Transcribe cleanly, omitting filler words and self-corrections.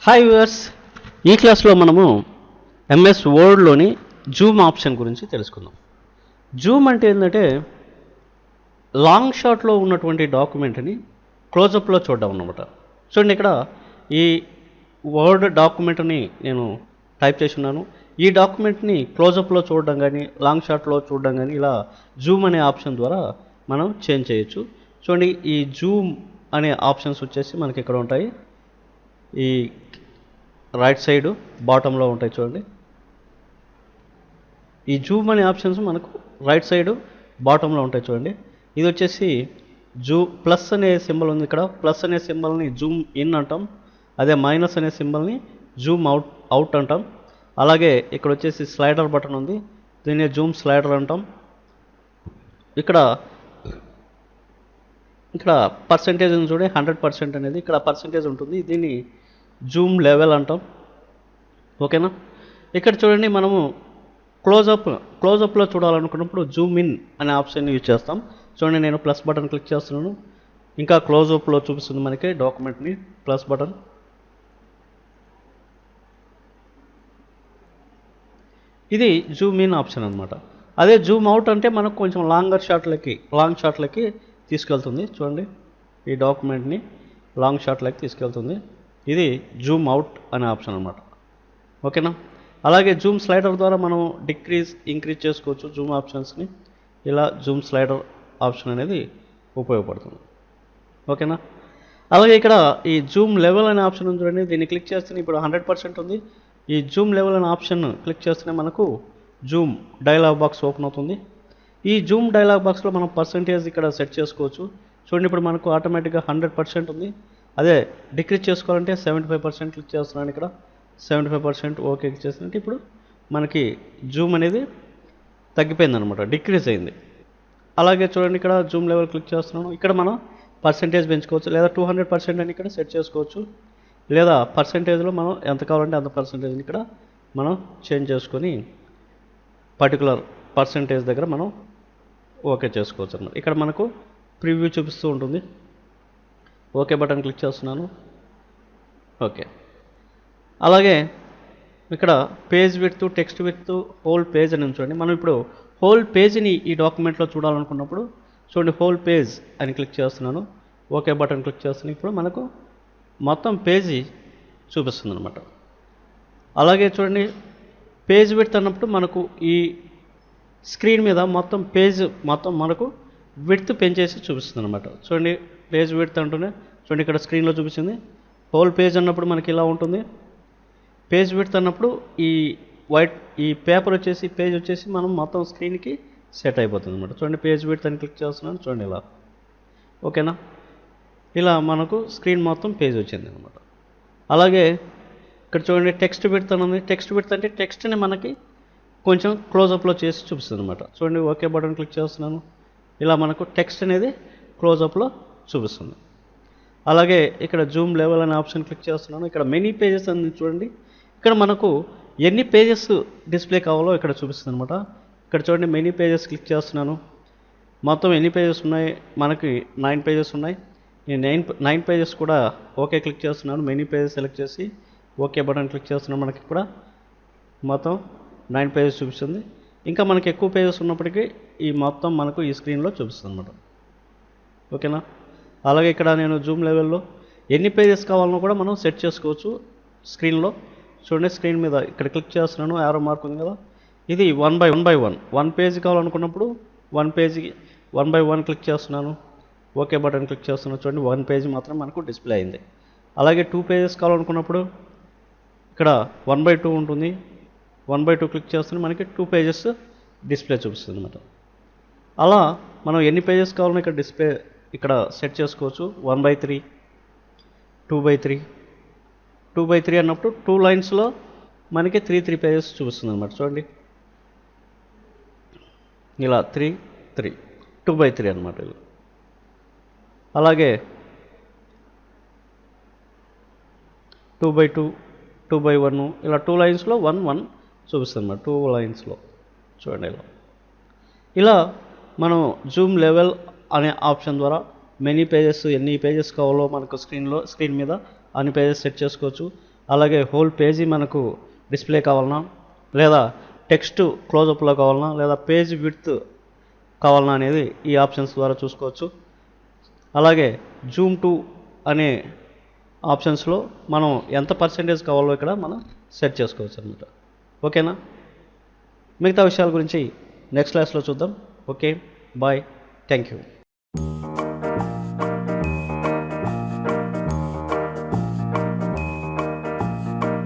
Hi viewers, ఈ క్లాస్లో మనము ఎంఎస్ వర్డ్లోని జూమ్ ఆప్షన్ గురించి తెలుసుకుందాం. జూమ్ అంటే ఏంటంటే లాంగ్ షాట్లో ఉన్నటువంటి డాక్యుమెంట్ని క్లోజప్లో చూడడం అన్నమాట. చూడండి, ఇక్కడ ఈ వర్డ్ డాక్యుమెంట్ని నేను టైప్ చేసి ఉన్నాను. ఈ డాక్యుమెంట్ని క్లోజప్లో చూడడం కానీ లాంగ్ షాట్లో చూడడం కానీ ఇలా జూమ్ అనే ఆప్షన్ ద్వారా మనం చేంజ్ చేయొచ్చు. చూడండి, ఈ జూమ్ అనే ఆప్షన్స్ వచ్చేసి మనకి ఇక్కడ ఉంటాయి. ఈ రైట్ సైడ్ బాటంలో ఉంటాయి చూడండి. ఈ జూమ్ అనే ఆప్షన్స్ మనకు రైట్ సైడ్ బాటంలో ఉంటాయి చూడండి. ఇది వచ్చేసి ప్లస్ అనే సింబల్ ఉంది. ఇక్కడ ప్లస్ అనే సింబల్ని జూమ్ ఇన్ అంటాం. అదే మైనస్ అనే సింబల్ని జూమ్ అవుట్ అంటాం. అలాగే ఇక్కడ వచ్చేసి స్లైడర్ బటన్ ఉంది, దీన్ని జూమ్ స్లైడర్ అంటాం. ఇక్కడ పర్సెంటేజ్ ఉంది చూడండి, 100% అనేది ఇక్కడ పర్సెంటేజ్ ఉంటుంది. దీన్ని జూమ్ లెవెల్ అంటాం. ఓకేనా. ఇక్కడ చూడండి, మనము క్లోజప్లో చూడాలనుకున్నప్పుడు జూమ్ ఇన్ అనే ఆప్షన్ యూజ్ చేస్తాం. చూడండి, నేను ప్లస్ బటన్ క్లిక్ చేస్తున్నాను. ఇంకా క్లోజప్లో చూపిస్తుంది మనకి డాక్యుమెంట్ని ప్లస్ బటన్. ఇది జూమ్ ఇన్ ఆప్షన్ అనమాట. అదే జూమ్ అవుట్ అంటే మనకు కొంచెం లాంగ్ షాట్లకి తీసుకెళ్తుంది. చూడండి, ఈ డాక్యుమెంట్ని లాంగ్ షాట్లకి తీసుకెళ్తుంది. ఇది జూమ్ అవుట్ అనే ఆప్షన్ అనమాట. ఓకేనా. అలాగే జూమ్ స్లైడర్ ద్వారా మనం ఇంక్రీజ్ చేసుకోవచ్చు జూమ్ ఆప్షన్స్ని. ఇలా జూమ్ స్లైడర్ ఆప్షన్ అనేది ఉపయోగపడుతుంది. ఓకేనా. అలాగే ఇక్కడ ఈ జూమ్ లెవెల్ అనే ఆప్షన్ ఉంది చూడండి, దీన్ని క్లిక్ చేస్తే ఇప్పుడు 100% ఉంది. ఈ జూమ్ లెవెల్ అనే ఆప్షన్ క్లిక్ చేస్తేనే మనకు జూమ్ డైలాగ్ బాక్స్ ఓపెన్ అవుతుంది. ఈ జూమ్ డైలాగ్ బాక్స్లో మనం పర్సెంటేజ్ ఇక్కడ సెట్ చేసుకోవచ్చు. చూడండి, ఇప్పుడు మనకు ఆటోమేటిక్గా 100% ఉంది. అదే డిక్రీజ్ చేసుకోవాలంటే 75% క్లిక్ చేస్తున్నాను. ఇక్కడ 75% ఓకే క్లిక్ చేసినట్టు ఇప్పుడు మనకి జూమ్ అనేది తగ్గిపోయింది అనమాట, డిక్రీజ్ అయింది. అలాగే చూడండి, ఇక్కడ జూమ్ లెవెల్ క్లిక్ చేస్తున్నాను. ఇక్కడ మనం పర్సెంటేజ్ పెంచుకోవచ్చు, లేదా 200% అని ఇక్కడ సెట్ చేసుకోవచ్చు, లేదా పర్సెంటేజ్లో మనం ఎంత కావాలంటే అంత పర్సెంటేజ్ని ఇక్కడ మనం చేంజ్ చేసుకొని పర్టికులర్ పర్సెంటేజ్ దగ్గర మనం ఓకే చేసుకోవచ్చు అన్నమాట. ఇక్కడ మనకు ప్రివ్యూ చూపిస్తూ ఉంటుంది. ఓకే బటన్ క్లిక్ చేస్తున్నాను. ఓకే. అలాగే ఇక్కడ page width, text width, whole page అని చూడండి. మనం ఇప్పుడు హోల్ పేజ్ని ఈ డాక్యుమెంట్లో చూడాలనుకున్నప్పుడు చూడండి, హోల్ పేజ్ అని క్లిక్ చేస్తున్నాను. ఓకే బటన్ క్లిక్ చేస్తున్నాను. ఇప్పుడు మనకు మొత్తం పేజీ చూపిస్తుంది అనమాట. అలాగే చూడండి, పేజ్ విడ్త్ అన్నప్పుడు మనకు ఈ స్క్రీన్ మీద మొత్తం మనకు విడ్త్ పెంచేసి చూపిస్తుంది అనమాట. చూడండి, పేజ్ విడ్త్ అంటూనే చూడండి ఇక్కడ స్క్రీన్లో చూపిస్తుంది. హోల్ పేజ్ అన్నప్పుడు మనకి ఇలా ఉంటుంది. పేజ్ విడ్త్ అన్నప్పుడు ఈ పేజ్ వచ్చేసి మనం మొత్తం స్క్రీన్కి సెట్ అయిపోతుంది అనమాట. చూడండి, పేజ్ విడ్త్ అని క్లిక్ చేస్తున్నాను. చూడండి ఇలా. ఓకేనా. ఇలా మనకు స్క్రీన్ మొత్తం పేజ్ వచ్చింది అనమాట. అలాగే ఇక్కడ చూడండి, టెక్స్ట్ విడ్త్ అని ఉంది. టెక్స్ట్ విడ్త్ అంటే టెక్స్ట్ని మనకి కొంచెం క్లోజప్లో చేసి చూపిస్తుంది అనమాట. చూడండి, ఓకే బటన్ క్లిక్ చేస్తున్నాను. ఇలా మనకు టెక్స్ట్ అనేది క్లోజప్లో చూపిస్తుంది. అలాగే ఇక్కడ జూమ్ లెవెల్ అనే ఆప్షన్ క్లిక్ చేస్తున్నాను. ఇక్కడ మెనీ పేజెస్ అని చూడండి, ఇక్కడ మనకు ఎన్ని పేజెస్ డిస్ప్లే కావాలో ఇక్కడ చూపిస్తుంది అనమాట. ఇక్కడ చూడండి, మెనీ పేజెస్ క్లిక్ చేస్తున్నాను. మొత్తం ఎన్ని పేజెస్ ఉన్నాయి, మనకి 9 పేజెస్ ఉన్నాయి. ఈ 9 పేజెస్ కూడా ఓకే క్లిక్ చేస్తున్నాను. మెనీ పేజెస్ సెలెక్ట్ చేసి ఓకే బటన్ క్లిక్ చేస్తున్నాను. మనకి ఇక్కడ మొత్తం 9 పేజెస్ చూపిస్తుంది. ఇంకా మనకి ఎక్కువ పేజెస్ ఉన్నప్పటికీ ఈ మొత్తం మనకు ఈ స్క్రీన్లో చూపిస్తుంది అనమాట. ఓకేనా. అలాగే ఇక్కడ నేను జూమ్ లెవెల్లో ఎన్ని పేజెస్ కావాలనో కూడా మనం సెట్ చేసుకోవచ్చు స్క్రీన్లో. చూడండి, స్క్రీన్ మీద ఇక్కడ క్లిక్ చేస్తున్నాను, యారో మార్క్ ఉంది కదా, ఇది 1 by 1 1 పేజ్ కావాలనుకున్నప్పుడు 1 పేజీకి 1 by 1 క్లిక్ చేస్తున్నాను. ఓకే బటన్ క్లిక్ చేస్తున్నాను. చూడండి, 1 పేజీ మాత్రం మనకు డిస్ప్లే అయింది. అలాగే 2 పేజెస్ కావాలనుకున్నప్పుడు ఇక్కడ 1 by 2 ఉంటుంది. 1 by 2 క్లిక్ చేస్తే మనకి 2 పేజెస్ డిస్ప్లే చూపిస్తుంది అనమాట. అలా మనం ఎన్ని పేజెస్ కావాలన్నా ఇక్కడ సెట్ చేసుకోవచ్చు. 1 by 3, 2 by 3, 2 by 3 అన్నప్పుడు 2 లైన్స్లో మనకి 3 పేజెస్ చూపిస్తుంది అనమాట. చూడండి, ఇలా 2 by 3 అనమాట. ఇలా అలాగే 2 by 2, 2 by 1 ఇలా 2 లైన్స్లో 1 చూపిస్తుంది అన్నమాట. 2 లైన్స్లో చూడండి ఇలా మనం జూమ్ లెవెల్ అనే ఆప్షన్ ద్వారా మెనీ పేజెస్ ఎన్ని పేజెస్ కావాలో మనకు స్క్రీన్ మీద అన్ని పేజెస్ సెట్ చేసుకోవచ్చు. అలాగే హోల్ పేజీ మనకు డిస్ప్లే కావాలన్నా, లేదా టెక్స్ట్ క్లోజప్లో కావాలన్నా, లేదా పేజ్ విడ్త్ కావాలన్నా అనేది ఈ ఆప్షన్స్ ద్వారా చూసుకోవచ్చు. అలాగే జూమ్ టు అనే ఆప్షన్స్లో మనం ఎంత పర్సెంటేజ్ కావాలో ఇక్కడ మనం సెట్ చేసుకోవచ్చు అనమాట. ఓకేనా? మిగతా విషయాల గురించి నెక్స్ట్ క్లాస్లో చూద్దాం. Okay, bye, thank you.